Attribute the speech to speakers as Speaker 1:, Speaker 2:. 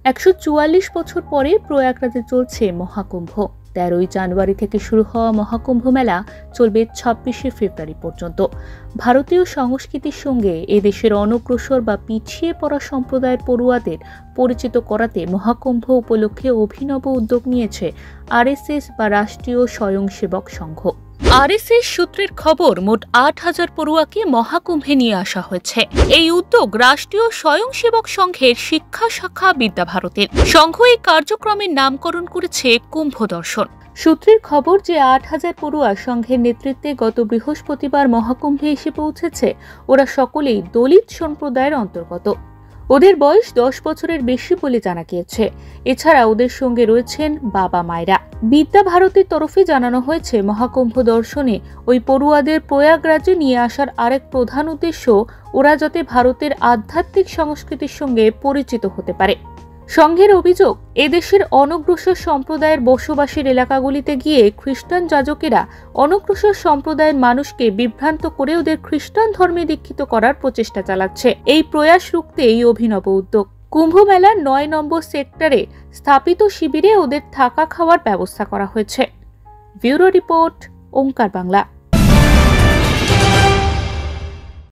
Speaker 1: 144 বছর পরে প্রয়াগরাজে চলছে মহাকুম্ভ। 13ই জানুয়ারি থেকে শুরু হওয়া মহাকুম্ভ মেলা চলবে 26শে ফেব্রুয়ারি পর্যন্ত। ভারতীয় সংস্কৃতির সঙ্গে এদেশের অনগ্রসর বা পিছিয়ে পড়া সম্প্রদায়ের পড়ুয়াদের পরিচিত করাতে মহাকুম্ভ উপলক্ষে অভিনব উদ্যোগ নিয়েছে আরএসএস বা রাষ্ট্রীয় স্বয়ংসেবক সংঘ। আরএসএস সূত্রের খবর, মোট 8,000 পড়ুয়াকে মহাকুম্ভে নিয়ে আসা হয়েছে। এই উদ্যোগ রাষ্ট্রীয় স্বয়ংসেবক সংঘের শিক্ষা শাখা বিদ্যাভারতের। সংঘ এই কার্যক্রমের নামকরণ করেছে কুম্ভ দর্শন। সূত্রের খবর যে 8,000 পড়ুয়া সংঘের নেতৃত্বে গত বৃহস্পতিবার মহাকুম্ভে এসে পৌঁছেছে। ওরা সকলেই দলিত সম্প্রদায়ের অন্তর্গত। ওদের বয়স 10 বছরের বেশি বলে জানা গিয়েছে। এছাড়া ওদের সঙ্গে রয়েছেন বাবা মায়েরা। বিদ্যাভারতীর তরফে জানানো হয়েছে, মহাকুম্ভ দর্শনে ওই পড়ুয়াদের প্রয়াগরাজে নিয়ে আসার আরেক প্রধান উদ্দেশ্য ওরা যাতে ভারতের আধ্যাত্মিক সংস্কৃতির সঙ্গে পরিচিত হতে পারে। সংঘের অভিযোগ, এদেশের অনগ্রসর সম্প্রদায়ের বসবাসের এলাকাগুলিতে গিয়ে খ্রিস্টান যাজকেরা অনগ্রসর সম্প্রদায়ের মানুষকে বিভ্রান্ত করে ওদের খ্রিস্টান ধর্মে দীক্ষিত করার প্রচেষ্টা চালাচ্ছে। এই প্রয়াস রুখতে এই অভিনব উদ্যোগ। কুম্ভ মেলার 9 নম্বর সেক্টরে স্থাপিত শিবিরে ওদের থাকা খাওয়ার ব্যবস্থা করা হয়েছে। ব্যুরো রিপোর্ট, ওঙ্কার বাংলা।